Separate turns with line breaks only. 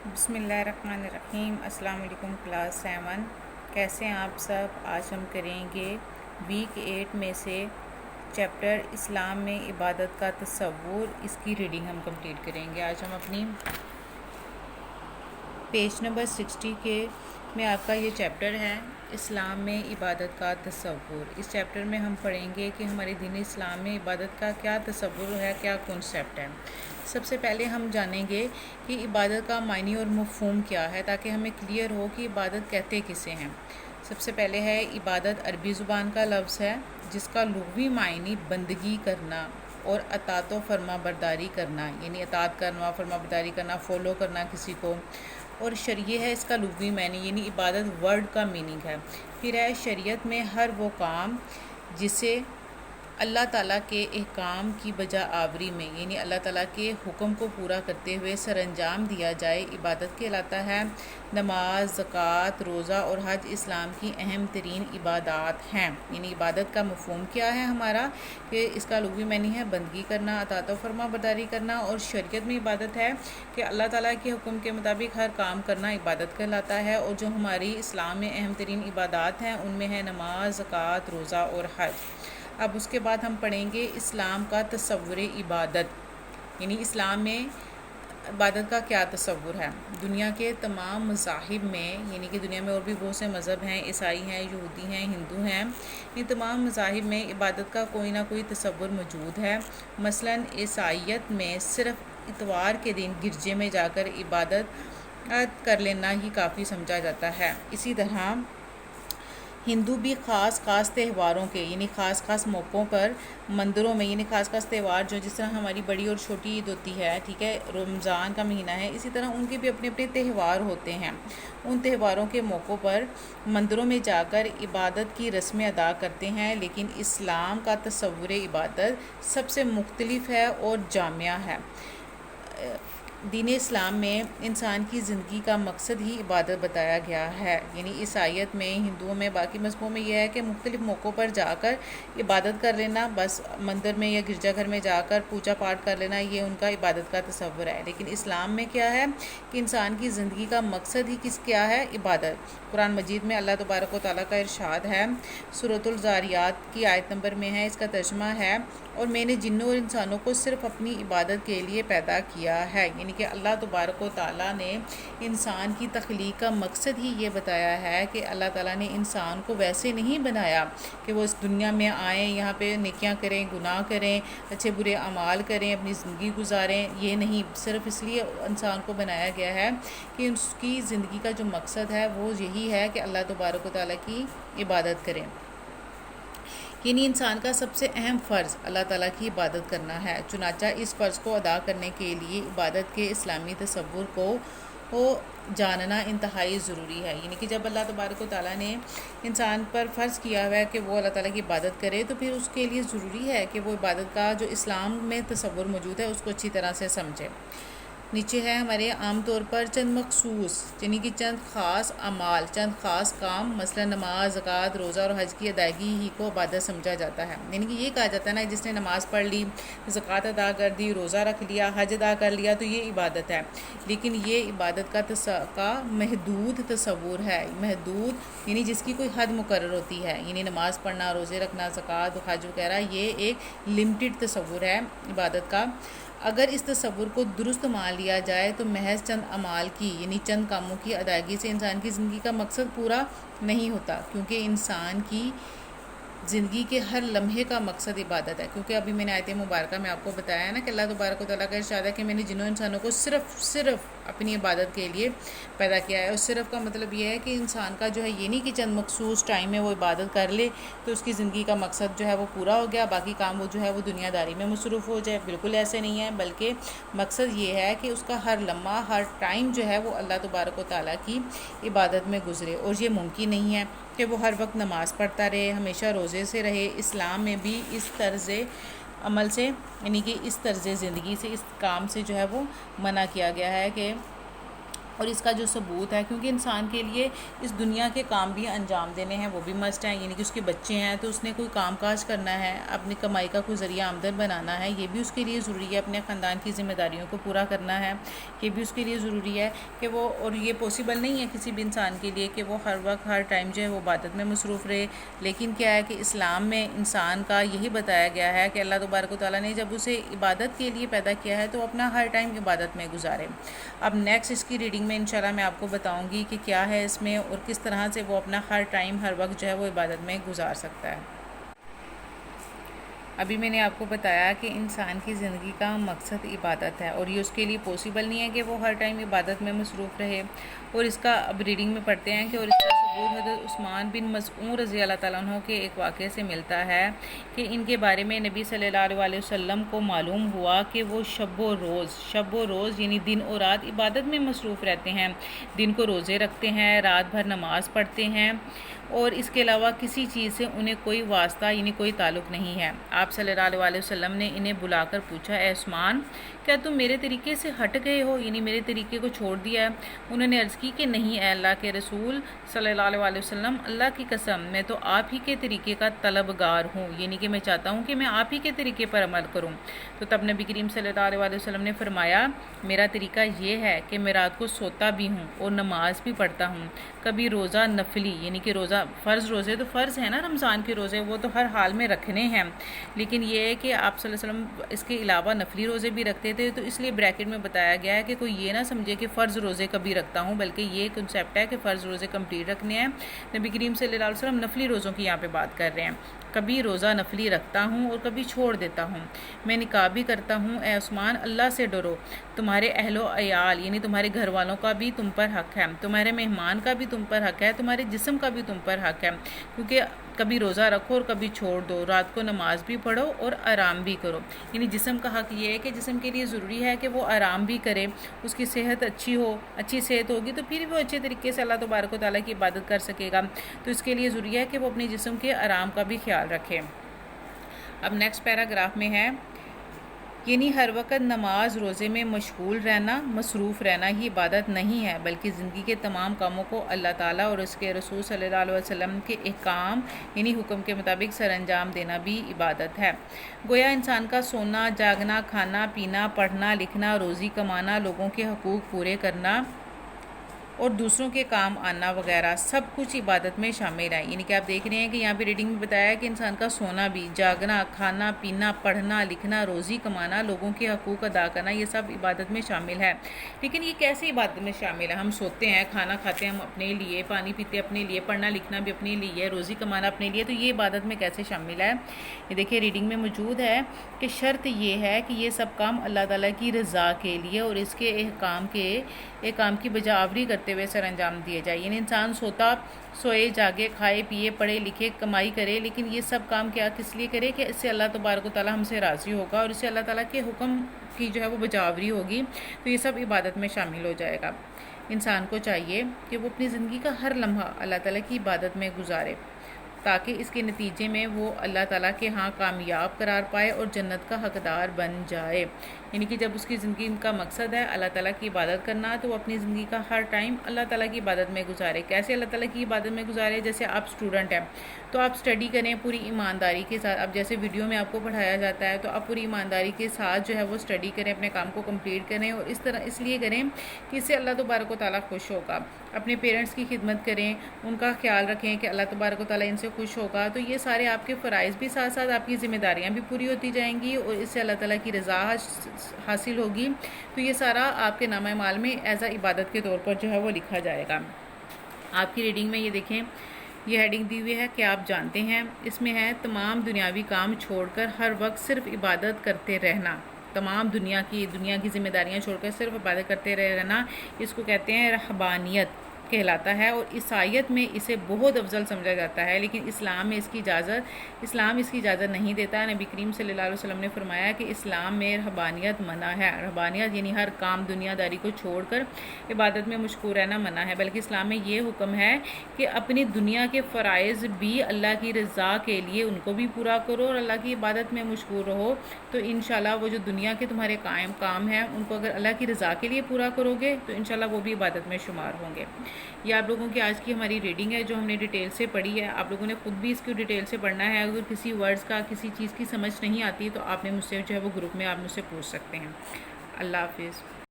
بسم اللہ الرحمن الرحیم۔ السلام علیکم کلاس 7، کیسے ہیں آپ سب؟ آج ہم کریں گے ویک 8 میں سے چیپٹر اسلام میں عبادت کا تصور، اس کی ریڈنگ ہم کمپلیٹ کریں گے۔ آج ہم اپنی پیج نمبر 60 کے میں آپ کا یہ چیپٹر ہے اسلام میں عبادت کا تصور۔ اس چیپٹر میں ہم پڑھیں گے کہ ہمارے دین اسلام میں عبادت کا کیا تصور ہے، کیا کنسیپٹ ہے۔ سب سے پہلے ہم جانیں گے کہ عبادت کا معنی اور مفہوم کیا ہے، تاکہ ہمیں کلیئر ہو کہ عبادت کہتے کسے ہیں۔ سب سے پہلے ہے عبادت عربی زبان کا لفظ ہے، جس کا لغوی معنی بندگی کرنا اور اطاعت و فرما برداری کرنا، یعنی اطاعت کرنا، فرما برداری کرنا، فالو کرنا کسی کو۔ اور شریعہ ہے اس کا لغوی معنی، یعنی عبادت ورڈ کا میننگ ہے۔ پھر ہے شریعت میں ہر وہ کام جسے اللہ تعالیٰ کے احکام کی بجا آوری میں، یعنی اللہ تعالیٰ کے حکم کو پورا کرتے ہوئے سر انجام دیا جائے، عبادت کہلاتا ہے۔ نماز، زکوٰۃ، روزہ اور حج اسلام کی اہم ترین عبادات ہیں۔ یعنی عبادت کا مفہوم کیا ہے ہمارا، کہ اس کا لغوی معنی ہے بندگی کرنا، اطاعت و فرما برداری کرنا، اور شریعت میں عبادت ہے کہ اللہ تعالیٰ کے حکم کے مطابق ہر کام کرنا عبادت کہلاتا ہے۔ اور جو ہماری اسلام میں اہم ترین عبادات ہیں ان میں ہے نماز، زکوٰۃ، روزہ اور حج۔ اب اس کے بعد ہم پڑھیں گے اسلام کا تصور عبادت، یعنی اسلام میں عبادت کا کیا تصور ہے۔ دنیا کے تمام مذاہب میں، یعنی کہ دنیا میں اور بھی بہت سے مذہب ہیں، عیسائی ہیں، یہودی ہیں، ہندو ہیں، ان تمام مذاہب میں عبادت کا کوئی نہ کوئی تصور موجود ہے۔ مثلاً عیسائیت میں صرف اتوار کے دن گرجے میں جا کر عبادت کر لینا ہی کافی سمجھا جاتا ہے۔ اسی طرح ہندو بھی خاص تہواروں کے، یعنی خاص موقعوں پر مندروں میں، یعنی خاص تہوار جو جس طرح ہماری بڑی اور چھوٹی عید ہوتی ہے، ٹھیک ہے، رمضان کا مہینہ ہے، اسی طرح ان کے بھی اپنے اپنے تہوار ہوتے ہیں۔ ان تہواروں کے موقعوں پر مندروں میں جا کر عبادت کی رسمیں ادا کرتے ہیں، لیکن اسلام کا تصور عبادت سب سے مختلف ہے اور جامع ہے۔ دین اسلام میں انسان کی زندگی کا مقصد ہی عبادت بتایا گیا ہے۔ یعنی عیسائیت میں، ہندوؤں میں، باقی مذہبوں میں یہ ہے کہ مختلف موقعوں پر جا کر عبادت کر لینا، بس مندر میں یا گرجا گھر میں جا کر پوجا پاٹ کر لینا، یہ ان کا عبادت کا تصور ہے۔ لیکن اسلام میں کیا ہے کہ انسان کی زندگی کا مقصد ہی کیا ہے؟ عبادت۔ قرآن مجید میں اللہ تبارک و تعالیٰ کا ارشاد ہے، سورۃ الذاریات کی آیت نمبر میں ہے، اس کا ترجمہ ہے، اور میں نے جنوں اور انسانوں کو صرف اپنی عبادت کے لیے پیدا کیا ہے۔ یعنی کہ اللہ تبارک و تعالیٰ نے انسان کی تخلیق کا مقصد ہی یہ بتایا ہے کہ اللہ تعالیٰ نے انسان کو ویسے نہیں بنایا کہ وہ اس دنیا میں آئیں، یہاں پہ نیکیاں کریں، گناہ کریں، اچھے برے اعمال کریں، اپنی زندگی گزاریں۔ یہ نہیں، صرف اس لیے انسان کو بنایا گیا ہے کہ اس کی زندگی کا جو مقصد ہے وہ یہی ہے کہ اللہ تبارک و تعالیٰ کی عبادت کریں۔ یعنی انسان کا سب سے اہم فرض اللہ تعالیٰ کی عبادت کرنا ہے۔ چنانچہ اس فرض کو ادا کرنے کے لیے عبادت کے اسلامی تصور کو جاننا انتہائی ضروری ہے۔ یعنی کہ جب اللہ تبارک و تعالیٰ نے انسان پر فرض کیا ہوا ہے کہ وہ اللہ تعالیٰ کی عبادت کرے، تو پھر اس کے لیے ضروری ہے کہ وہ عبادت کا جو اسلام میں تصور موجود ہے اس کو اچھی طرح سے سمجھے۔ نیچے ہے ہمارے عام طور پر چند مخصوص، یعنی کہ چند خاص اعمال، چند خاص کام، مثلا نماز، زکوٰۃ، روزہ اور حج کی ادائیگی ہی کو عبادت سمجھا جاتا ہے۔ یعنی کہ یہ کہا جاتا ہے نا، جس نے نماز پڑھ لی، زکوٰۃ ادا کر دی، روزہ رکھ لیا، حج ادا کر لیا، تو یہ عبادت ہے۔ لیکن یہ عبادت کا محدود تصور ہے، محدود یعنی جس کی کوئی حد مقرر ہوتی ہے۔ یعنی نماز پڑھنا، روزے رکھنا، زکوٰۃ، حج وغیرہ، یہ ایک لمیٹڈ تصور ہے عبادت کا۔ اگر اس تصور کو درست مان لیا جائے تو محض چند اعمال کی، یعنی چند کاموں کی ادائیگی سے انسان کی زندگی کا مقصد پورا نہیں ہوتا، کیونکہ انسان کی زندگی کے ہر لمحے کا مقصد عبادت ہے۔ کیونکہ ابھی میں نے آیت مبارکہ میں آپ کو بتایا ہے نا کہ اللہ تبارک و تعالیٰ کا ارشاد ہے کہ میں نے جنوں انسانوں کو صرف اپنی عبادت کے لیے پیدا کیا ہے۔ اور صرف کا مطلب یہ ہے کہ انسان کا جو ہے یہ نہیں کہ چند مخصوص ٹائم میں وہ عبادت کر لے تو اس کی زندگی کا مقصد جو ہے وہ پورا ہو گیا، باقی کام وہ جو ہے وہ دنیا داری میں مصروف ہو جائے۔ بالکل ایسے نہیں ہے، بلکہ مقصد یہ ہے کہ اس کا ہر لمحہ، ہر ٹائم جو ہے وہ اللہ تبارک و تعالیٰ کی عبادت میں گزرے۔ اور یہ ممکن نہیں ہے کہ وہ ہر وقت نماز پڑھتا رہے، ہمیشہ روزے سے رہے۔ اسلام میں بھی اس طرز عمل سے، یعنی کہ اس طرز زندگی سے، اس کام سے جو ہے وہ منع کیا گیا ہے کہ اور اس کا جو ثبوت ہے، کیونکہ انسان کے لیے اس دنیا کے کام بھی انجام دینے ہیں، وہ بھی مسٹ ہیں، یعنی کہ اس کے بچے ہیں تو اس نے کوئی کام کاج کرنا ہے، اپنی کمائی کا کوئی ذریعہ آمدن بنانا ہے، یہ بھی اس کے لیے ضروری ہے، اپنے خاندان کی ذمہ داریوں کو پورا کرنا ہے، یہ بھی اس کے لیے ضروری ہے کہ وہ، اور یہ پاسبل نہیں ہے کسی بھی انسان کے لیے کہ وہ ہر وقت ہر ٹائم جو ہے وہ عبادت میں مصروف رہے، لیکن کیا ہے کہ اسلام میں انسان کا یہی بتایا گیا ہے کہ اللہ تبارک و تعالیٰ نے جب اسے عبادت کے لیے پیدا کیا ہے تو اپنا ہر ٹائم عبادت میں گزارے۔ اب نیکسٹ اس کی ریڈنگ میں انشاءاللہ میں آپ کو بتاؤں گی کہ کیا ہے اس میں اور کس طرح سے وہ اپنا ہر ٹائم ہر وقت جو ہے وہ عبادت میں گزار سکتا ہے۔ ابھی میں نے آپ کو بتایا کہ انسان کی زندگی کا مقصد عبادت ہے، اور یہ اس کے لیے پاسبل نہیں ہے کہ وہ ہر ٹائم عبادت میں مصروف رہے، اور اس کا اب ریڈنگ میں پڑھتے ہیں کہ اور اس کا ثبوت حضرت عثمان بن مظعون رضی اللہ تعالیٰ عنہ کے ایک واقعے سے ملتا ہے کہ ان کے بارے میں نبی صلی اللہ علیہ وسلم کو معلوم ہوا کہ وہ شب و روز یعنی دن اور رات عبادت میں مصروف رہتے ہیں، دن کو روزے رکھتے ہیں، رات بھر نماز پڑھتے ہیں، اور اس کے علاوہ کسی چیز سے انہیں کوئی واسطہ یعنی کوئی تعلق نہیں ہے۔ آپ صلی اللہ علیہ وسلم نے انہیں بلا کر پوچھا، اے عثمان، کیا تم میرے طریقے سے ہٹ گئے ہو، یعنی میرے طریقے کو چھوڑ دیا ہے؟ انہوں نے عرض کی کہ نہیں اے اللہ کے رسول صلی اللہ علیہ وسلم، اللہ کی قسم میں تو آپ ہی کے طریقے کا طلبگار ہوں، یعنی کہ میں چاہتا ہوں کہ میں آپ ہی کے طریقے پر عمل کروں۔ تو تب نبی کریم صلی اللہ علیہ وسلم نے فرمایا، میرا طریقہ یہ ہے کہ میں رات کو سوتا بھی ہوں اور نماز بھی پڑھتا ہوں، کبھی روزہ نفلی یعنی کہ روزہ فرض، روزے تو فرض ہے نا، رمضان کے روزے وہ تو ہر حال میں رکھنے ہیں، لیکن یہ ہے کہ آپ صلی اللہ علیہ وسلم اس کے علاوہ نفلی روزے بھی رکھتے تھے، تو اس لیے بریکٹ میں بتایا گیا ہے کہ کوئی یہ نہ سمجھے کہ فرض روزے کبھی رکھتا ہوں، بلکہ یہ کنسیپٹ ہے کہ فرض روزے کمپلیٹ رکھنے ہیں۔ نبی کریم صلی اللہ علیہ وسلم نفلی روزوں کی یہاں پہ بات کر رہے ہیں، کبھی روزہ نفلی رکھتا ہوں اور کبھی چھوڑ دیتا ہوں، میں نکاح بھی کرتا ہوں، اے عثمان اللہ سے ڈرو، تمہارے اہل و عیال یعنی تمہارے گھر والوں کا بھی تم پر حق ہے، تمہارے مہمان کا بھی تم پر حق ہے، تمہارے جسم کا بھی تم پر حق ہے، کیونکہ کبھی روزہ رکھو اور کبھی چھوڑ دو، رات کو نماز بھی پڑھو اور آرام بھی کرو، یعنی جسم کا حق یہ ہے کہ جسم کے لیے ضروری ہے کہ وہ آرام بھی کرے، اس کی صحت اچھی ہو، اچھی صحت ہوگی تو پھر وہ اچھے طریقے سے اللہ تبارک و تعالیٰ کی عبادت کر سکے گا، تو اس کے لیے ضروری ہے کہ وہ اپنے جسم کے آرام کا بھی خیال رکھے۔ اب نیکسٹ پیراگراف میں ہے، یعنی ہر وقت نماز روزے میں مشغول رہنا، مصروف رہنا ہی عبادت نہیں ہے، بلکہ زندگی کے تمام کاموں کو اللہ تعالیٰ اور اس کے رسول صلی اللہ علیہ وسلم کے احکام یعنی حکم کے مطابق سر انجام دینا بھی عبادت ہے۔ گویا انسان کا سونا، جاگنا، کھانا پینا، پڑھنا لکھنا، روزی کمانا، لوگوں کے حقوق پورے کرنا اور دوسروں کے کام آنا وغیرہ سب کچھ عبادت میں شامل ہے، یعنی کہ آپ دیکھ رہے ہیں کہ یہاں پہ ریڈنگ میں بتایا ہے کہ انسان کا سونا بھی، جاگنا، کھانا پینا، پڑھنا لکھنا، روزی کمانا، لوگوں کے حقوق ادا کرنا، یہ سب عبادت میں شامل ہے۔ لیکن یہ کیسے عبادت میں شامل ہے؟ ہم سوتے ہیں، کھانا کھاتے ہیں ہم اپنے لیے، پانی پیتے اپنے لیے، پڑھنا لکھنا بھی اپنے لیے، روزی کمانا اپنے لیے، تو یہ عبادت میں کیسے شامل ہے؟ یہ دیکھیے ریڈنگ میں موجود ہے کہ شرط یہ ہے کہ یہ سب کام اللہ تعالیٰ کی رضا کے لیے اور اس کے احکام کی بجاوری کرتے ہوئے سر انجام دیے جائے، یعنی انسان سوئے جاگے، کھائے پیے، پڑھے لکھے، کمائی کرے، لیکن یہ سب کام کیا کس لیے کرے کہ اس سے اللہ تبارک و تعالیٰ ہم سے راضی ہوگا اور اس سے اللہ تعالیٰ کے حکم کی جو ہے وہ بجاوری ہوگی، تو یہ سب عبادت میں شامل ہو جائے گا۔ انسان کو چاہیے کہ وہ اپنی زندگی کا ہر لمحہ اللہ تعالیٰ کی عبادت میں گزارے، تاکہ اس کے نتیجے میں وہ اللہ تعالیٰ کے ہاں کامیاب قرار پائے اور جنت کا حقدار بن جائے، یعنی کہ جب اس کی زندگی کا مقصد ہے اللہ تعالیٰ کی عبادت کرنا، تو وہ اپنی زندگی کا ہر ٹائم اللہ تعالیٰ کی عبادت میں گزارے۔ کیسے اللہ تعالیٰ کی عبادت میں گزارے؟ جیسے آپ اسٹوڈنٹ ہیں تو آپ اسٹڈی کریں پوری ایمانداری کے ساتھ، اب جیسے ویڈیو میں آپ کو پڑھایا جاتا ہے تو آپ پوری ایمانداری کے ساتھ جو ہے وہ اسٹڈی کریں، اپنے کام کو کمپلیٹ کریں، اور اس لیے کریں کہ اس سے اللہ تبارک و تعالیٰ خوش ہوگا۔ اپنے پیرنٹس کی خدمت کریں، ان کا خیال رکھیں کہ اللہ تبارک و تعالیٰ ان سے خوش ہوگا، تو یہ سارے آپ کے فرائض بھی ساتھ ساتھ آپ کی ذمہ داریاں بھی پوری ہوتی جائیں گی اور اس سے اللہ تعالیٰ کی رضا حاصل ہوگی، تو یہ سارا آپ کے نامہ اعمال میں ایز اے عبادت کے طور پر جو ہے وہ لکھا جائے گا۔ آپ کی ریڈنگ میں یہ دیکھیں، یہ ہیڈنگ دی ہوئی ہے کہ آپ جانتے ہیں، اس میں ہے تمام دنیاوی کام چھوڑ کر ہر وقت صرف عبادت کرتے رہنا، تمام دنیا کی ذمہ داریاں چھوڑ کر صرف عبادت کرتے رہنا، اس کو کہتے ہیں رہبانیت، کہلاتا ہے اور عیسائیت میں اسے بہت افضل سمجھا جاتا ہے، لیکن اسلام میں اس کی اجازت نہیں دیتا۔ نبی کریم صلی اللہ علیہ وسلم نے فرمایا کہ اسلام میں رہبانیت منع ہے۔ رہبانیت یعنی ہر کام دنیا داری کو چھوڑ کر عبادت میں مشغول رہنا منع ہے، بلکہ اسلام میں یہ حکم ہے کہ اپنی دنیا کے فرائض بھی اللہ کی رضا کے لیے ان کو بھی پورا کرو اور اللہ کی عبادت میں مشغول رہو، تو انشاءاللہ وہ جو دنیا کے تمہارے قائم کام ہیں ان کو اگر اللہ کی رضا کے لیے پورا کرو گے تو انشاءاللہ وہ بھی عبادت میں شمار ہوں گے۔ یہ آپ لوگوں کی آج کی ہماری ریڈنگ ہے جو ہم نے ڈیٹیل سے پڑھی ہے۔ آپ لوگوں نے خود بھی اس کو ڈیٹیل سے پڑھنا ہے۔ اگر کسی ورڈز کا کسی چیز کی سمجھ نہیں آتی تو آپ نے مجھ سے جو ہے وہ گروپ میں آپ مجھ سے پوچھ سکتے ہیں۔ اللہ حافظ۔